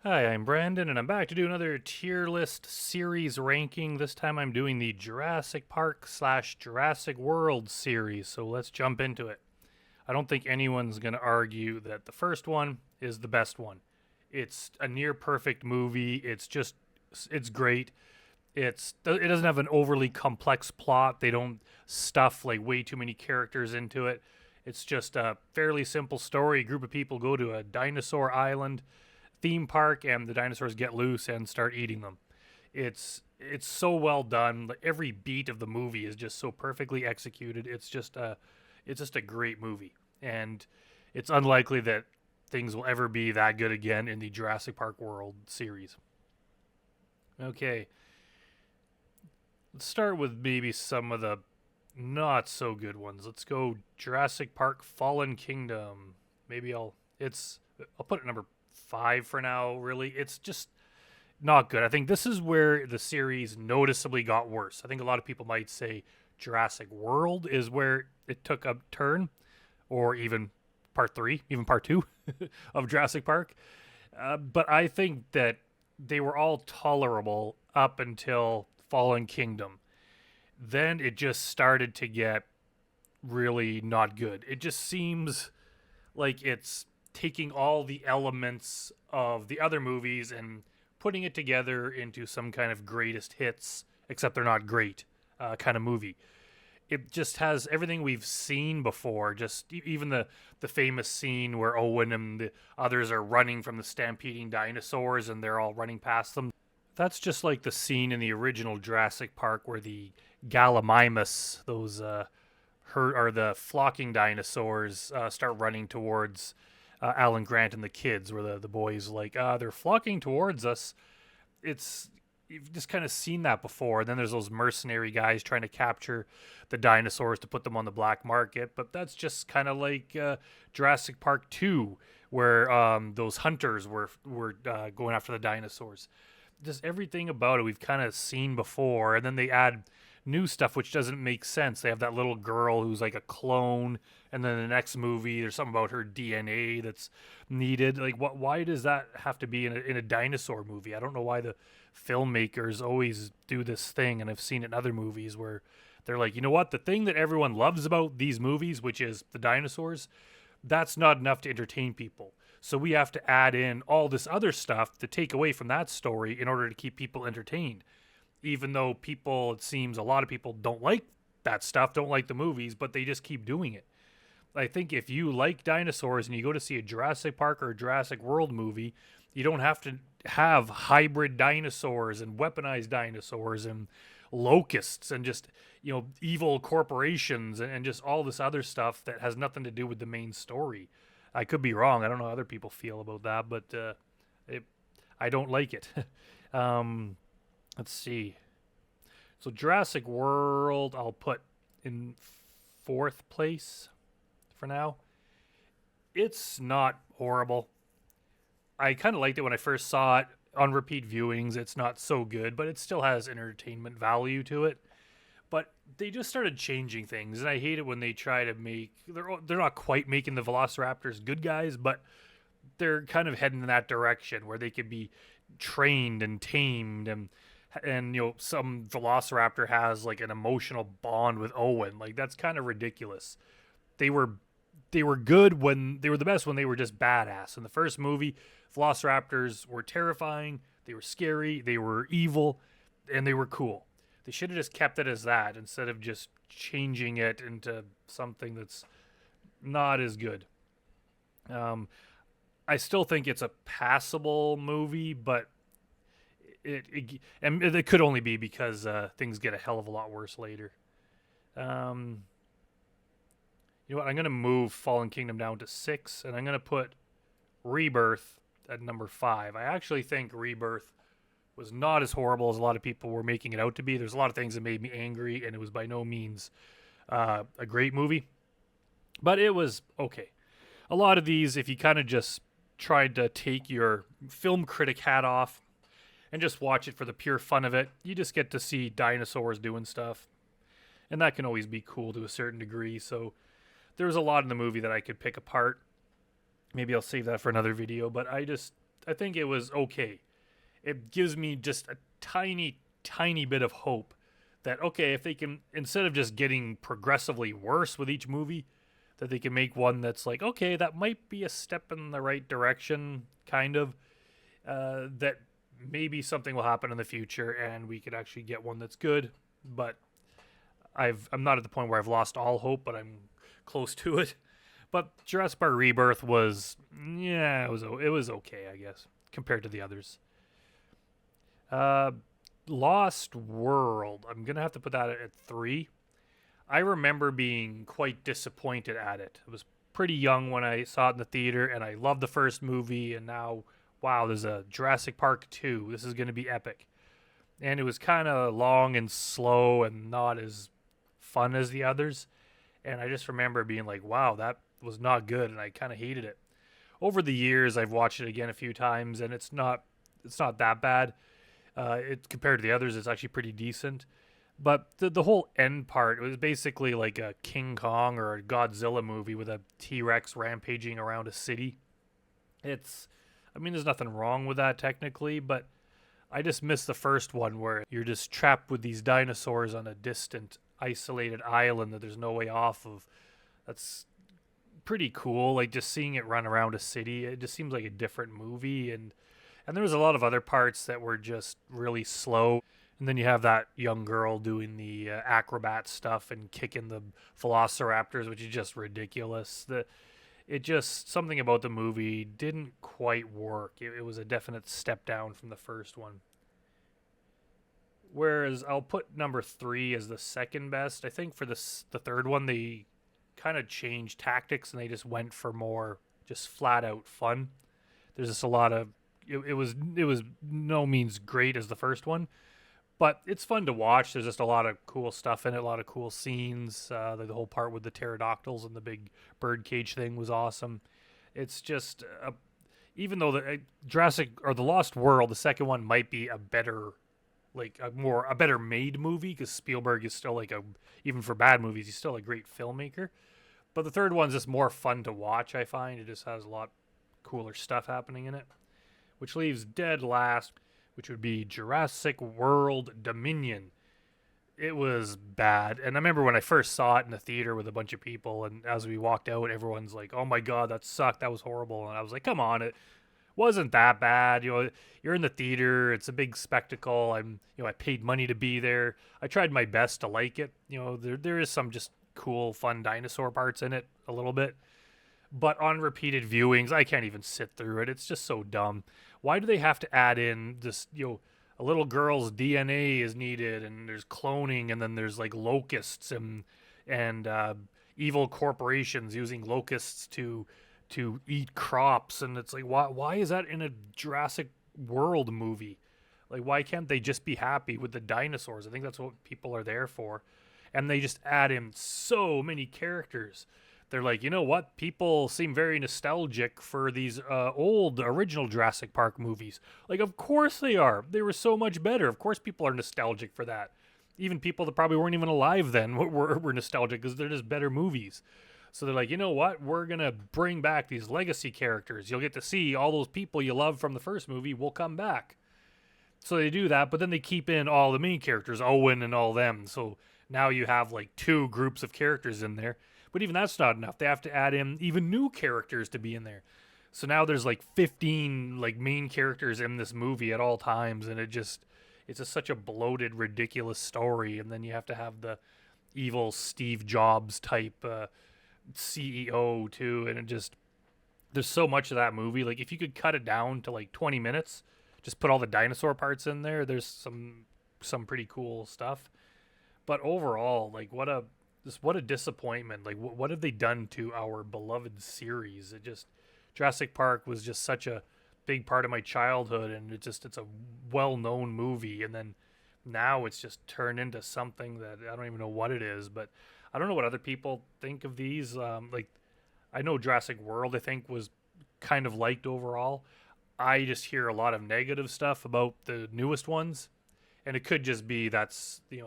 Hi, I'm Brandon, and I'm back to do another tier list series ranking. This time I'm doing the Jurassic Park / Jurassic World series, so let's jump into it. I don't think anyone's going to argue that the first one is the best one. It's a near perfect movie. It's great. It doesn't have an overly complex plot. They don't stuff like way too many characters into it. It's just a fairly simple story. A group of people go to a dinosaur island theme park and the dinosaurs get loose and start eating them. It's so well done. Like, every beat of the movie is just so perfectly executed. It's just a great movie, and it's unlikely that things will ever be that good again in the Jurassic Park World series. Okay, let's start with maybe some of the not so good ones. Let's go Jurassic Park Fallen Kingdom. Maybe I'll put it number 5 for now. Really, it's just not good. I think this is where the series noticeably got worse. I think a lot of people might say Jurassic World is where it took a turn, or even part 3, even part 2 of Jurassic Park. But I think that they were all tolerable up until Fallen Kingdom. Then it just started to get really not good. It just seems like it's taking all the elements of the other movies and putting it together into some kind of greatest hits, except they're not great, kind of movie. It just has everything we've seen before. Just even the famous scene where Owen and the others are running from the stampeding dinosaurs and they're all running past them. That's just like the scene in the original Jurassic Park where the Gallimimus, those the flocking dinosaurs, start running towards Alan Grant and the kids, where the boys like, they're flocking towards us. You've just kind of seen that before. And then there's those mercenary guys trying to capture the dinosaurs to put them on the black market. But that's just kind of like Jurassic Park 2, where those hunters were going after the dinosaurs. Just everything about it we've kind of seen before. And then they add new stuff which doesn't make sense. They have that little girl who's like a clone, and then the next movie there's something about her DNA that's needed. Like, why does that have to be in a dinosaur movie? I don't know why the filmmakers always do this thing, and I've seen it in other movies where they're like, you know what, the thing that everyone loves about these movies, which is the dinosaurs, that's not enough to entertain people. So we have to add in all this other stuff to take away from that story in order to keep people entertained. Even though it seems a lot of people don't like that stuff, don't like the movies, but they just keep doing it. I think if you like dinosaurs and you go to see a Jurassic Park or a Jurassic World movie, you don't have to have hybrid dinosaurs and weaponized dinosaurs and locusts and just, evil corporations and just all this other stuff that has nothing to do with the main story. I could be wrong. I don't know how other people feel about that, but I don't like it. Let's see. So Jurassic World, I'll put in 4th place for now. It's not horrible. I kind of liked it when I first saw it. On repeat viewings, it's not so good, but it still has entertainment value to it. But they just started changing things, and I hate it when they try to they're not quite making the Velociraptors good guys, but they're kind of heading in that direction where they could be trained and tamed, and some Velociraptor has like an emotional bond with Owen. Like, that's kind of ridiculous. They were good when they were the best, when they were just badass. In the first movie, Velociraptors were terrifying, they were scary, they were evil, and they were cool. They should have just kept it as that instead of just changing it into something that's not as good. I still think it's a passable movie, but it could only be because things get a hell of a lot worse later. You know what? I'm going to move Fallen Kingdom down to 6, and I'm going to put Rebirth at number 5. I actually think Rebirth was not as horrible as a lot of people were making it out to be. There's a lot of things that made me angry, and it was by no means a great movie. But it was okay. A lot of these, if you kind of just tried to take your film critic hat off and just watch it for the pure fun of it, you just get to see dinosaurs doing stuff. And that can always be cool to a certain degree. So there was a lot in the movie that I could pick apart. Maybe I'll save that for another video, but I think it was okay. It gives me just a tiny bit of hope that, okay, if they can, instead of just getting progressively worse with each movie, that they can make one that's like, okay, that might be a step in the right direction, kind of. That maybe something will happen in the future and we could actually get one that's good. But I'm not at the point where I've lost all hope, but I'm close to it. But Jurassic Park Rebirth was, yeah, it was okay, I guess, compared to the others. Uh, Lost World, I'm gonna have to put that at 3. I remember being quite disappointed at it. I was pretty young when I saw it in the theater, and I loved the first movie. And now, wow, there's a Jurassic Park 2. This is gonna be epic. And it was kind of long and slow and not as fun as the others. And I just remember being like, wow, that was not good, and I kind of hated it. Over the years, I've watched it again a few times, and it's not that bad. It compared to the others, it's actually pretty decent. But the whole end part, it was basically like a King Kong or a Godzilla movie with a T-Rex rampaging around a city. I mean, there's nothing wrong with that technically, but I just miss the first one where you're just trapped with these dinosaurs on a distant, isolated island that there's no way off of. That's pretty cool. Like just seeing it run around a city, it just seems like a different movie. And there was a lot of other parts that were just really slow. And then you have that young girl doing the acrobat stuff and kicking the velociraptors, which is just ridiculous. It just, something about the movie didn't quite work. It was a definite step down from the first one. Whereas I'll put number 3 as the second best. I think for the third one, they kind of changed tactics and they just went for more just flat out fun. There's just a lot of, it was no means great as the first one, but it's fun to watch. There's just a lot of cool stuff in it, a lot of cool scenes. The whole part with the pterodactyls and the big birdcage thing was awesome. It's just, even though the Jurassic or the Lost World, the second one might be a better, like a better made movie, because Spielberg is still like even for bad movies, he's still a great filmmaker. But the third one's just more fun to watch, I find. It just has a lot cooler stuff happening in it. Which leaves dead last, which would be Jurassic World Dominion. It was bad. And I remember when I first saw it in the theater with a bunch of people, and as we walked out, everyone's like, oh my God, that sucked. That was horrible. And I was like, come on, it wasn't that bad. You know, you're in the theater. It's a big spectacle. I paid money to be there. I tried my best to like it. You know, there is some just cool, fun dinosaur parts in it a little bit. But on repeated viewings, I can't even sit through it. It's just so dumb. Why do they have to add in this, a little girl's DNA is needed, and there's cloning, and then there's like locusts and evil corporations using locusts to eat crops, and it's like, why is that in a Jurassic World movie? Like, why can't they just be happy with the dinosaurs? I think that's what people are there for. And they just add in so many characters. They're like, you know what? People seem very nostalgic for these old original Jurassic Park movies. Like, of course they are. They were so much better. Of course people are nostalgic for that. Even people that probably weren't even alive then were nostalgic because they're just better movies. So they're like, you know what? We're going to bring back these legacy characters. You'll get to see all those people you love from the first movie will come back. So they do that, but then they keep in all the main characters, Owen and all them. So now you have like 2 groups of characters in there. But even that's not enough. They have to add in even new characters to be in there. So now there's like 15 like main characters in this movie at all times, and it's just such a bloated, ridiculous story. And then you have to have the evil Steve Jobs type CEO too, and there's so much of that movie. Like if you could cut it down to like 20 minutes, just put all the dinosaur parts in there. There's some pretty cool stuff. But overall, like what a disappointment. Like what have they done to our beloved series? Jurassic Park was just such a big part of my childhood, and it's a well-known movie, and then now it's just turned into something that I don't even know what it is. But I don't know what other people think of these. Like I know Jurassic World, I think, was kind of liked overall. I just hear a lot of negative stuff about the newest ones. And it could just be that's, the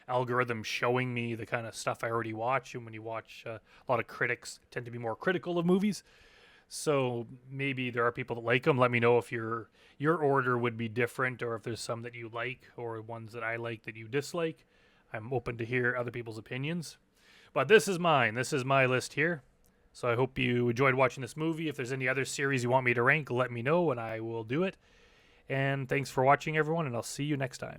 algorithm showing me the kind of stuff I already watch. And when you watch, a lot of critics tend to be more critical of movies. So maybe there are people that like them. Let me know if your order would be different, or if there's some that you like, or ones that I like that you dislike. I'm open to hear other people's opinions. But this is mine. This is my list here. So I hope you enjoyed watching this movie. If there's any other series you want me to rank, let me know and I will do it. And thanks for watching, everyone, and I'll see you next time.